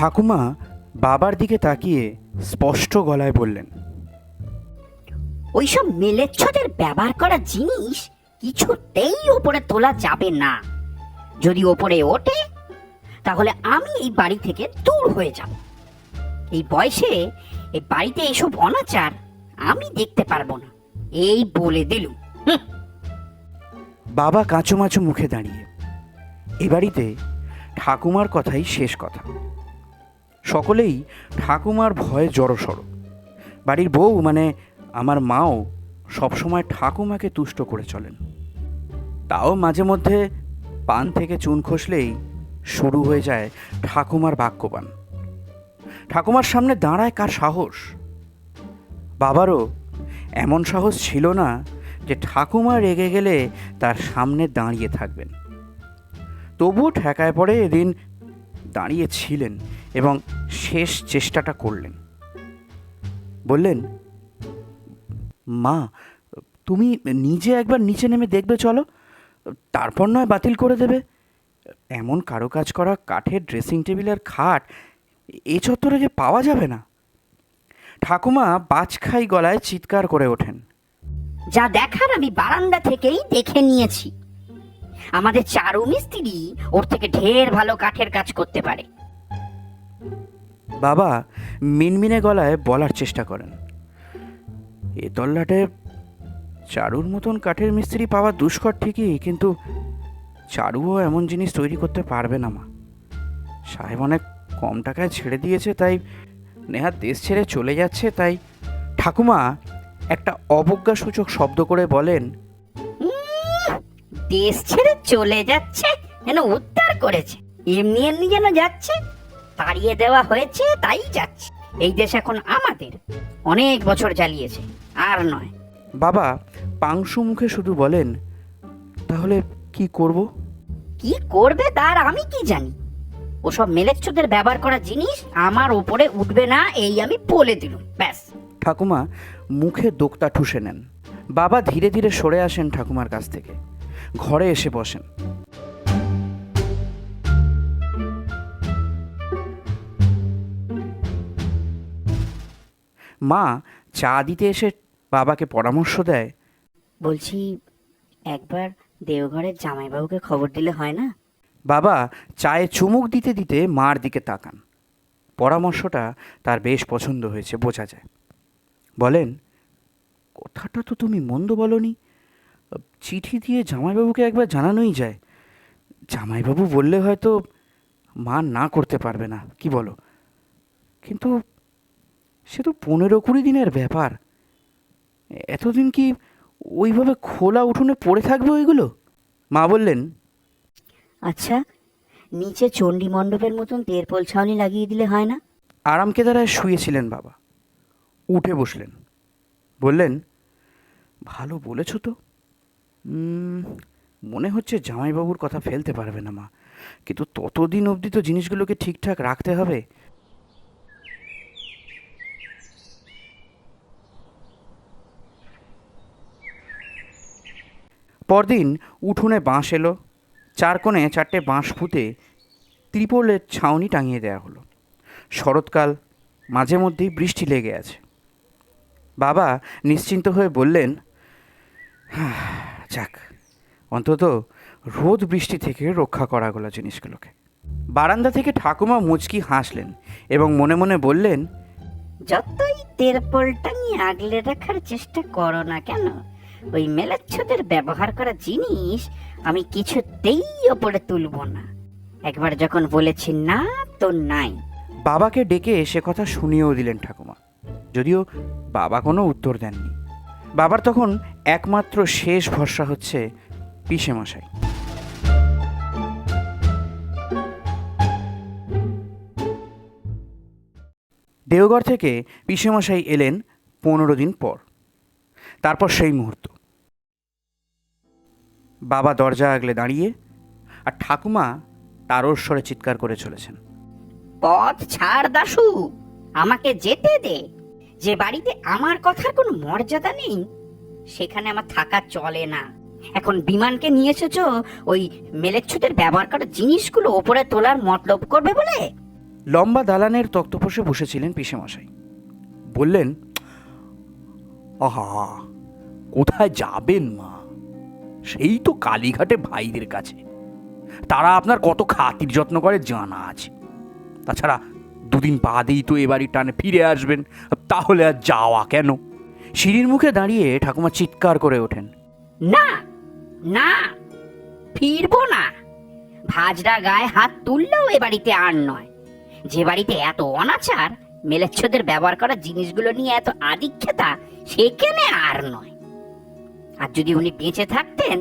ঠাকুমা বাবার দিকে তাকিয়ে স্পষ্ট গলায় বললেন, ওইসব মেলেচ্ছদের ব্যবহার করা জিনিস কিছুতেই ওপরে তোলা যাবে না। যদি ওপরে ওঠে তাহলে আমি এই বাড়ি থেকে দূর হয়ে যাব। এই বয়সে এই বাড়িতে এসব অনাচার আমি দেখতে পারবো না, এই বলে দিলুম। বাবা কাঁচুমাচু মুখে দাঁড়িয়ে। এ বাড়িতে ঠাকুমার কথাই শেষ কথা। সকলেই ঠাকুমার ভয়ে জড়সড়। বাড়ির বউ মানে আমার মাও সবসময় ঠাকুমাকে তুষ্ট করে চলেন। তাও মাঝে মধ্যে পান থেকে চুন খসলেই শুরু হয়ে যায় ঠাকুমার বাক্যবান। ঠাকুমার সামনে দাঁড়ায় কার সাহস? বাবারও এমন সাহস ছিল না যে ঠাকুমা রেগে গেলে তার সামনে দাঁড়িয়ে থাকবেন। তবুও ঠেকায় পড়ে এদিন দাঁড়িয়েছিলেন এবং শেষ চেষ্টাটা করলেন। বললেন, মা, তুমি নিজে একবার নিচে নেমে দেখবে, চলো, তারপর নয় বাতিল করে দেবে। এমন কারুকাজ করা কাঠের ড্রেসিং টেবিল আর খাট এ চত্বরে যে পাওয়া যাবে না। ঠাকুমা বাজখাই গলায় চিৎকার করে ওঠেন, যা দেখার আমি বারান্দা থেকেই দেখে নিয়েছি। আমাদের চারু মিস্ত্রি ওর থেকে ঢের ভালো কাঠের কাজ করতে পারে। বাবা মিনমিনে গলায় বলার চেষ্টা করেন, এ তল্লাটে চারুর মতন কাঠের মিস্ত্রি পাওয়া দুষ্কর ঠিকই, কিন্তু চারুও এমন জিনিস তৈরি করতে পারবে না মা। সাহেব অনেক কম টাকায় ছেড়ে দিয়েছে, তাই নেহাত দেশ ছেড়ে চলে যাচ্ছে। তাই ঠাকুমা একটা অবজ্ঞাসূচক শব্দ করে বলেন, দেশ ছেড়ে চলে যাচ্ছে যেন উদ্ধার করেছে, এমনি এমনি যেন যাচ্ছে। তাড়িয়ে দেওয়া হয়েছে তাই যাচ্ছে। এই দেশ এখন আমাদের, অনেক বছর জ্বালিয়েছে, আর নয়। বাবা পাংশু মুখে শুধু বলেন, তাহলে কি করব? কি করবে তার আমি কি জানি। ওসব মেলেচ্ছদের ব্যবহার করা জিনিস আমার উপরে উঠবে না, এই আমি বলে দিলাম, ব্যাস। ঠাকুমা মুখে দোক্তা ঠুসে নেন। বাবা ধীরে ধীরে সরে আসেন ঠাকুমার কাছ থেকে, ঘরে এসে বসেন। মা চা দিতে এসে বাবাকে পরামর্শ দেয়, বলছি, একবার দেওঘরের জামাইবাবুকে খবর দিলে হয় না? বাবা চায়ে চুমুক দিতে দিতে মার দিকে তাকান। পরামর্শটা তার বেশ পছন্দ হয়েছে, বোঝা যায়। বলেন, কথাটা তো তুমি মন্দ বলনি। চিঠি দিয়ে জামাইবাবুকে একবার জানানোই যায়। জামাইবাবু বললে হয়তো মা না করতে পারবে না, কি বলো? কিন্তু সে তো 15-20 দিনের ব্যাপার। এতদিন কি ওইভাবে খোলা উঠোনে পড়ে থাকবে ওইগুলো? মা বললেন, আচ্ছা, নিচে চণ্ডী মণ্ডপের মতন তেরপল ছাউনি লাগিয়ে দিলে হয় না? আরামকেদারায় শুয়েছিলেন বাবা, উঠে বসলেন। বললেন, ভালো বলেছ তো। মনে হচ্ছে জামাইবাবুর কথা ফেলতে পারবে না মা, কিন্তু ততদিন অবধি তো জিনিসগুলোকে ঠিকঠাক রাখতে হবে। পরদিন উঠোনে বাঁশ এলো। 4 কোণে 4টে বাঁশ পুঁতে ত্রিপলের ছাউনি টাঙিয়ে দেওয়া হলো। শরৎকাল, মাঝে মধ্যেই বৃষ্টি লেগে আছে। বাবা নিশ্চিন্ত হয়ে বললেন, যাক, অন্তত রোদ বৃষ্টি থেকে রক্ষা করা গেল জিনিসগুলোকে। বারান্দা থেকে ঠাকুমা মুচকি হাসলেন এবং মনে মনে বললেন, যতই তেরপলটা নিয়ে আগলে রাখার চেষ্টা করো না কেন, ওই মেলাচ্ছদের ব্যবহার করা জিনিস আমি কিছুতেই ওপরে তুলব না। একবার যখন বলেছি না তো নাই। বাবাকে ডেকে সে কথা শুনিয়েও দিলেন ঠাকুমা, যদিও বাবা কোনো উত্তর দেননি। বাবার তখন একমাত্র শেষ ভরসা হচ্ছে পিসেমশাই। দেওঘর থেকে পিসেমশাই এলেন 15 দিন পর। তারপর সেই মুহূর্ত, বাবা দরজা আগলে দাঁড়িয়ে, আর ঠাকুমা তারস্বরে চিৎকার করে চলেছেন, পথ ছাড় দাশু, আমাকে যেতে দে। যে বাড়িতে আমার কথার কোনো মর্যাদা নেই সেখানে আমার থাকা চলে না। এখন বিমানকে নিয়ে এসেছো ওই মেলেচ্ছুদের ব্যবহার করা জিনিসগুলো ওপরে তোলার মতলব করবে বলে? লম্বা দালানের তক্তপোষে বসেছিলেন পিসেমশাই। বললেন, আহা, কোথায় যাবেন মা? সেই তো কালীঘাটে ভাইদের কাছে। তারা আপনার কত খাতির যত্ন করে জানা আছে। তাছাড়া দুদিন বাদেই তো এবারই টানে ফিরে আসবেন, তাহলে আর যাওয়া কেন? সিঁড়ির মুখে দাঁড়িয়ে ঠাকুমা চিৎকার করে ওঠেন, না না, ফিরবো না। ভাজরা গায়ে হাত তুললেও এ বাড়িতে আর নয়। যে বাড়িতে এত অনাচার, মেলেচ্ছদের ব্যবহার করা জিনিসগুলো নিয়ে এত আদিক্ষেতা, সেখানে আর নয়। আর যদি উনি বেঁচে থাকতেন,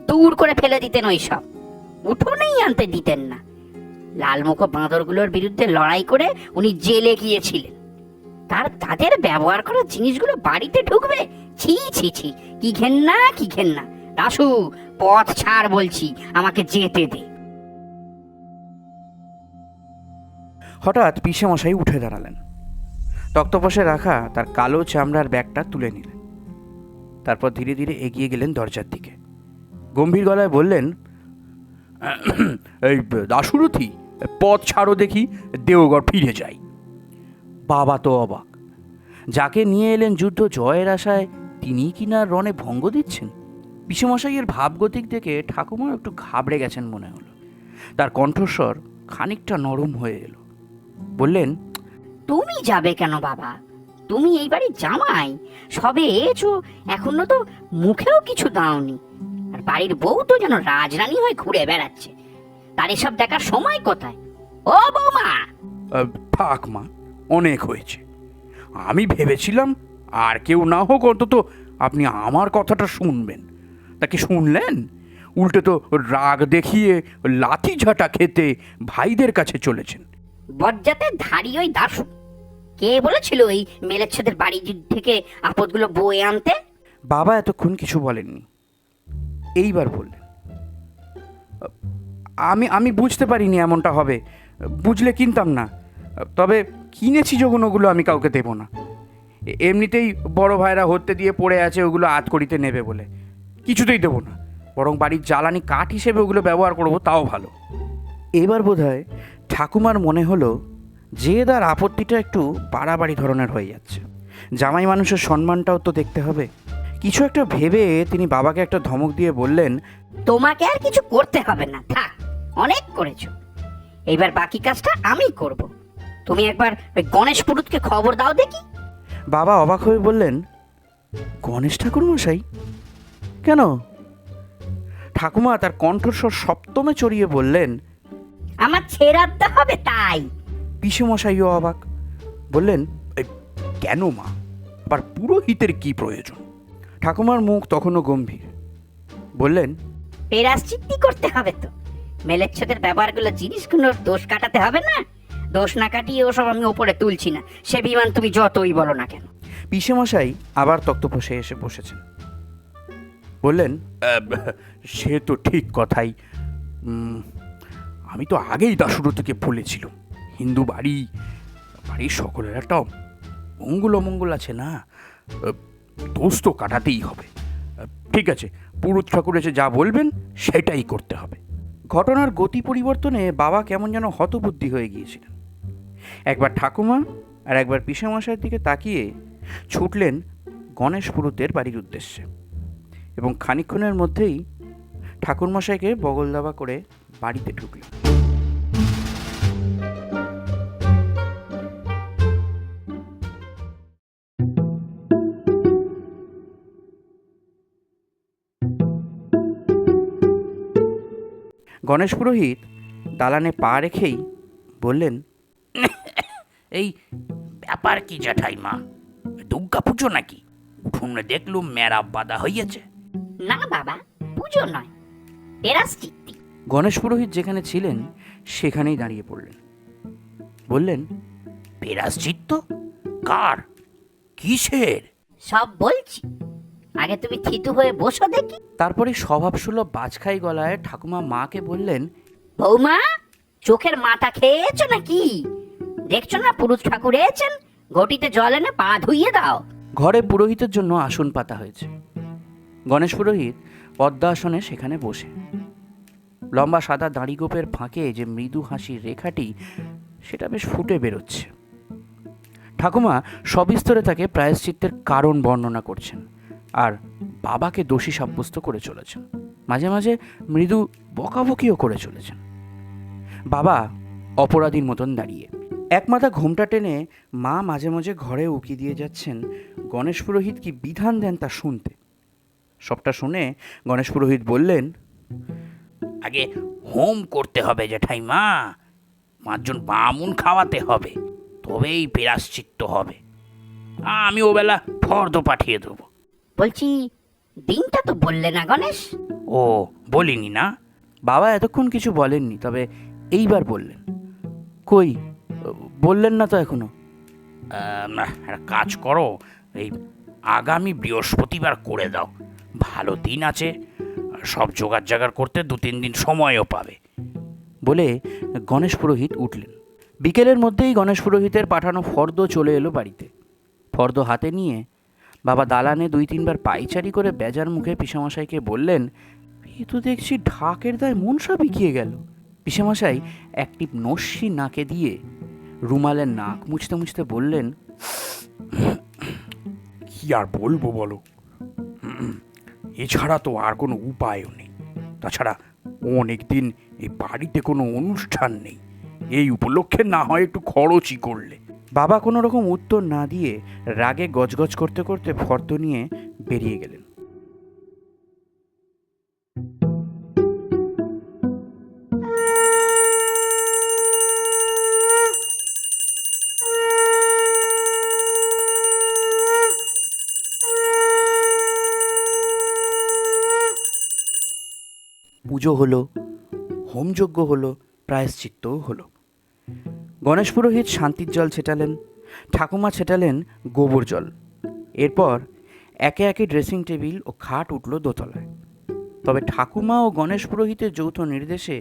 দূর করে ফেলে দিতেন ওইসব, উঠোনেই আনতে দিতেন না। লালমুখ বাঁদরগুলোর বিরুদ্ধে লড়াই করে উনি জেলে গিয়েছিলেন। তাদের ব্যবহার করা জিনিসগুলো বাড়িতে ঢুকবে? ছি ছি ছি, কি ঘেন্না, কি ঘেন্না। দাশু, পথ ছাড় বলছি, আমাকে যেতে দে। হঠাৎ পিসেমশাই উঠে দাঁড়ালেন। তক্তপোষে রাখা তার কালো চামড়ার ব্যাগটা তুলে নিলেন। তারপর ধীরে ধীরে এগিয়ে গেলেন দরজার দিকে। গম্ভীর গলায় বললেন, এই দাশুরথি, পথ ছাড়ো দেখি, দেওঘর ফিরে যাই। বাবা তো অবাক। যাকে নিয়ে এলেন যুদ্ধ জয়ের আশায়, তিনিই কিনা রণে ভঙ্গ দিচ্ছেন। পিসেমশাইয়ের ভাবগতিক দেখে ঠাকুমা একটু ঘাবড়ে গেছেন মনে হলো। তার কণ্ঠস্বর খানিকটা নরম হয়ে এলো। বললেন, তুমি যাবে কেন বাবা? তুমি এই বাড়ির জামাই, সবে এসো, এখনো তো মুখেও কিছু দাওনি। আর বাড়ির বউ তো যেন রাজরানী হয়ে ঘুরে বেড়াচ্ছে। তার এসব দেখার সময় কোথায়? ও বৌমা! থাক মা, অনেক হয়েছে। আমি ভেবেছিলাম আর কেউ না হোক, অন্তত আপনি আমার কথাটা শুনবেন। তাকে শুনলেন? উল্টে তো রাগ দেখিয়ে লাথি ঝাঁটা খেতে ভাইদের কাছে চলেছেন। বজ্জাতের ধাড়ি ওই দাসু। কে বলেছিল এই মেলেচ্ছদের বাড়ি থেকে আপদগুলো বয়ে আনতে? বাবা এতক্ষণ কিছু বলেননি। এইবার বললেন, আমি বুঝতে পারিনি এমনটা হবে। বুঝলে কিনতাম না। তবে কিনেছি যখন, ওগুলো আমি কাউকে দেবো না। এমনিতেই বড় ভাইরা হতে দিয়ে পড়ে আছে ওগুলো আত করিতে নেবে বলে। কিছুতেই দেবো না। বরং বাড়ির জ্বালানি কাঠ হিসেবে ওগুলো ব্যবহার করবো, তাও ভালো। এবার বোধহয় ঠাকুমার মনে হলো যে তার আপত্তিটা একটু বাড়াবাড়ি ধরনের হয়ে যাচ্ছে। জামাই মানুষের সম্মানটাও তো দেখতে হবে। কিছু একটা ভেবে তিনি বাবাকে একটা ধমক দিয়ে বললেন, তোমাকে আর কিছু করতে হবে না, থাক, অনেক করেছো। এবার বাকি কাজটা আমি করব। তুমি একবার ওই গণেশ পুরুতকে খবর দাও দেখি। বাবা অবাক হয়ে বললেন, গণেশ ঠাকুর মশাই? কেন? ঠাকুমা তার কণ্ঠস্বর সপ্তমে চড়িয়ে বললেন, আমার ছেড়াতে হবে তাই। পিসেমশাইও অবাক। বললেন, কেন মা? আবার পুরোহিতের কি প্রয়োজন? ঠাকুমার মুখ তখনও গম্ভীর। বললেন, পেরাশ্চিত্তি করতে হবে তো। মেলেচ্ছদের ব্যবহারগুলো জিনিসগুলোর দোষ কাটাতে হবে না? দোষ না কাটিয়ে ওসব আমি ওপরে তুলছি না, সে বিমান তুমি যতই বলো না কেন। পিসেমশাই আবার তক্তপোষে এসে বসেছেন। বললেন, সে তো ঠিক কথাই। আমি তো আগেই দাশুরো থেকে বলেছিলাম, হিন্দু বাড়ির সকলের একটা মঙ্গল অমঙ্গল আছে না, দোষ তো কাটাতেই হবে। ঠিক আছে, পুরুত ঠাকুর এসে যা বলবেন সেটাই করতে হবে। ঘটনার গতি পরিবর্তনে বাবা কেমন যেন হতবুদ্ধি হয়ে গিয়েছিলেন। একবার ঠাকুমা আর একবার পিসেমশাইয়ের দিকে তাকিয়ে ছুটলেন গণেশ পুরুতের বাড়ির উদ্দেশ্যে, এবং খানিকক্ষণের মধ্যেই ঠাকুরমশাইকে বগল দাবা করে বাড়িতে ঢুকলেন। গণেশ পুরোহিত দালানে পা রেখেই বললেন, এই ব্যাপার কি জ্যাঠাইমা? দুর্গা পুজো নাকি? উঠোনে দেখলুম মেরা বাঁধা হইয়াছে। না বাবা, পুজো নয়, পেরাশ্চিত্তি। গণেশ পুরোহিত যেখানে ছিলেন সেখানেই দাঁড়িয়ে পড়লেন। বললেন, পেরাশ্চিত্ত? কার? কিসের? সব বলছি, আগে তুমি থিতু হয়ে বসো দেখি। তারপরে স্বভাবসুলভ বাজখাই গলায় ঠাকুমা মাকে বললেন, বৌমা, চোখের মাথা খেয়েছো নাকি? দেখছো না পুরুত ঠাকুর এসেছেন, ঘটিতে জল এনে পা ধুইয়ে দাও। ঘরে পুরোহিতের জন্য আসন পাতা হয়েছে। গণেশ পুরোহিত পদ্মাসনে সেখানে বসে। লম্বা সাদা দাড়িগোপের ফাঁকে যে মৃদু হাসির রেখাটি সেটা বেশ ফুটে বেরোচ্ছে। ঠাকুমা সবিস্তরে তাকে প্রায়শ্চিত্তের কারণ বর্ণনা করছেন আর বাবাকে দোষী সাব্যস্ত করে চলেছেন, মাঝে মাঝে মৃদু বকাবকিও করে চলেছেন। বাবা অপরাধীর মতন দাঁড়িয়ে, এক মাথা ঘোমটা টেনে মা মাঝে মাঝে ঘরে উকি দিয়ে যাচ্ছেন গণেশ পুরোহিত কি বিধান দেন তা শুনতে। সবটা শুনে গণেশ পুরোহিত বললেন, আগে হোম করতে হবে জেঠাইমা, 5 জন বামুন খাওয়াতে হবে, তবেই প্রায়শ্চিত্ত হবে। আমি ওবেলা ফর্দ পাঠিয়ে দেবো। বলছি, দিনটা তো বললে না গণেশ? ও, বলিনি না? বাবা এতক্ষণ কিছু বলেননি, তবে এইবার বললেন। কই, বললেন না তো এখনো? একটা কাজ করো, এই আগামী বৃহস্পতিবার করে দাও, ভালো দিন আছে, সব জোগাড় জাগাড় করতে 2-3 দিন সময়ও পাবে। বলে গণেশ পুরোহিত উঠলেন। বিকেলের মধ্যেই গণেশ পুরোহিতের পাঠানো ফর্দ চলে এলো বাড়িতে। ফর্দ হাতে নিয়ে বাবা দালানে 2-3 বার পায়চারি করে বেজার মুখে পিসামশাইকে বললেন, এ তো দেখছি ঢাকের দায় মনসা বিকিয়ে গেল। পিসামশাই একটি নস্যি নাকে দিয়ে রুমালের নাক মুছতে মুছতে বললেন, কি আর বলবো বলো, এছাড়া তো আর কোনো উপায়ও নেই। তাছাড়া অনেক দিন এই বাড়িতে কোনো অনুষ্ঠান নেই, এই উপলক্ষে না হয় একটু খরচই করলে। বাবা কোনো রকম উত্তর না দিয়ে রাগে গজগজ করতে করতে ফর্দ নিয়ে বেরিয়ে গেলেন। পুজো হলো, হোমযজ্ঞ হলো, প্রায়শ্চিত্তও হলো। গণেশ পুরোহিত শান্তির জল ছেটালেন, ঠাকুমা ছেটালেন গোবর জল। এরপর একে একে ড্রেসিং টেবিল ও খাট উঠল দোতলায়। তবে ঠাকুমা ও গণেশ পুরোহিতের যৌথ নির্দেশে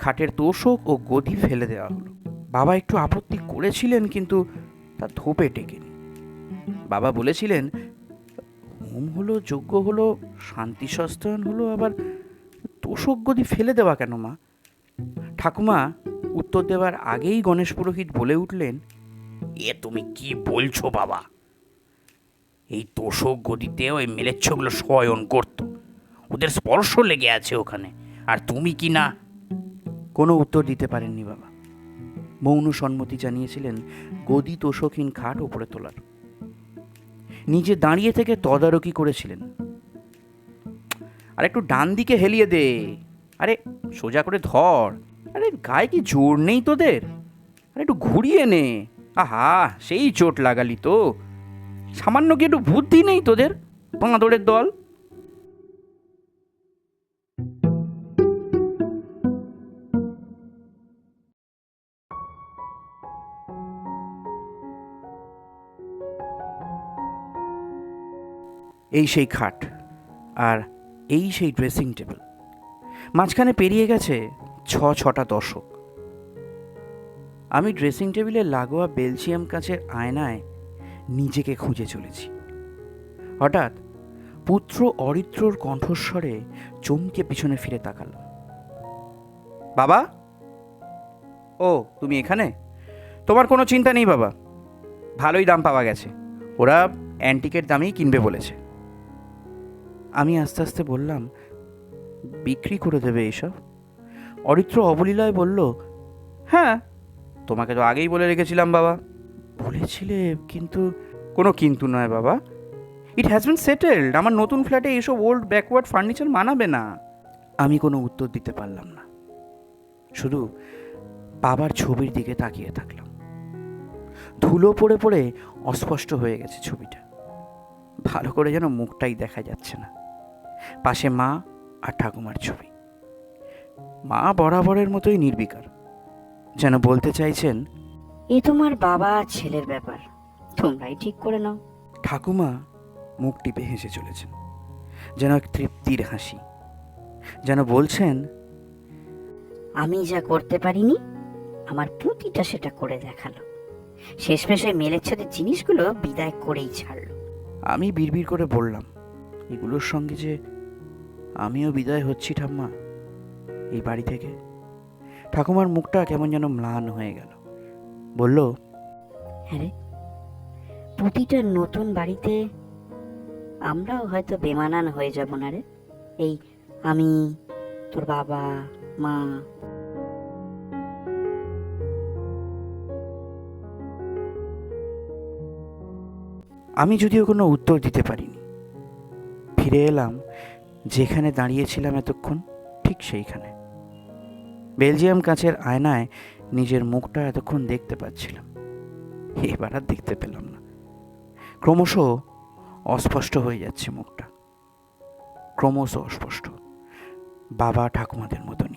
খাটের তোষক ও গদি ফেলে দেওয়া হলো। বাবা একটু আপত্তি করেছিলেন, কিন্তু তা ধোপে টেকেনি। বাবা বলেছিলেন, হোম হলো, যজ্ঞ হলো, শান্তি সস্তায়ন হলো, আবার তোষক গদি ফেলে দেওয়া কেন মা? ঠাকুমা উত্তর দেওয়ার আগেই গণেশ পুরোহিত বলে উঠলেন, এ তুমি কি বলছো বাবা? এই তোষক গদিতে ওই মেলেচ্ছগুলো শয়ন করতো, ওদের স্পর্শ লেগে আছে ওখানে, আর তুমি কি না? কোনো উত্তর দিতে পারেননি বাবা। মৌন সম্মতি জানিয়েছিলেন গদি তোষকহীন খাট ওপরে তোলার। নিজে দাঁড়িয়ে থেকে তদারকি করেছিলেন। আর একটু ডান দিকে হেলিয়ে দে, আরে সোজা করে ধর, আরে গায়ে কি জোর নেই তোদের, আরে একটু ঘুরিয়ে নে, আহা সেই চোট লাগালি তো, সামান্য কি একটু বুদ্ধি নেই তোদের, বাঁদরের দল। এই সেই খাট আর এই সেই ড্রেসিং টেবিল, মাঝখানে পেরিয়ে গেছে 6টা দশক। আমি ড্রেসিং টেবিলে লাগোয়া বেলজিয়াম কাচের আয়নায় নিজেকে খুঁজে চলেছি। হঠাৎ পুত্র অরিত্রর কণ্ঠস্বরে চমকে পিছনে ফিরে তাকালাম। বাবা, ও তুমি এখানে? তোমার কোনো চিন্তা নেই বাবা, ভালোই দাম পাওয়া গেছে, ওরা অ্যান্টিকের দামেই কিনবে বলেছে। আমি আস্তে আস্তে বললাম, বিক্রি করে দেবে এইসব? অরিত্র অবলীলায় বলল, হ্যাঁ, তোমাকে তো আগেই বলে রেখেছিলাম বাবা। বলেছিলে, কিন্তু কোনো কিন্তু নয় বাবা, ইট হ্যাজ বিন সেটেলড, আমার নতুন ফ্ল্যাটে এইসব ওল্ড ব্যাকওয়ার্ড ফার্নিচার মানাবে না। আমি কোনো উত্তর দিতে পারলাম না, শুধু বাবার ছবির দিকে তাকিয়ে থাকলাম। ধুলো পড়ে পড়ে অস্পষ্ট হয়ে গেছে ছবিটা, ভালো করে যেন মুখটাই দেখা যাচ্ছে না। পাশে মা আর ঠাকুমার ছবি। মা বরাবরের মতোই নির্বিকার, যেন বলতে চাইছেন, এ তোমার বাবা আর ছেলের ব্যাপার, তোমরাই ঠিক করে নাও। ঠাকুমা মুখ টিপে হেসে চলেছেন, যেন এক তৃপ্তির হাসি, যেন বলছেন, আমি যা করতে পারিনি আমার পুঁতিটা সেটা করে দেখালো, শেষমেশ ওই মেলেচ্ছদের জিনিসগুলো বিদায় করেই ছাড়লো। আমি বিড়বিড় করে বললাম, এগুলোর সঙ্গে যে আমিও বিদায় হচ্ছি ঠাম্মা এই বাড়ি থেকে। ঠাকুমার মুখটা কেমন যেন ম্লান হয়ে গেল, বলল, হ্যাঁ রে, প্রতিটা নতুন বাড়িতে আমরাও হয়তো বেমানান হয়ে যাব না রে? এই আমি, তোর বাবা, মা। আমি যদিও কোনো উত্তর দিতে পারিনি। ফিরে এলাম যেখানে দাঁড়িয়েছিলাম এতক্ষণ, ঠিক সেইখানে। বেলজিয়াম কাঁচের আয়নায় নিজের মুখটা এতক্ষণ দেখতে পাচ্ছিলাম, এবার আর দেখতে পেলাম না। ক্রমশ অস্পষ্ট হয়ে যাচ্ছে মুখটা, ক্রমশ অস্পষ্ট, বাবা ঠাকুমাদের মতন।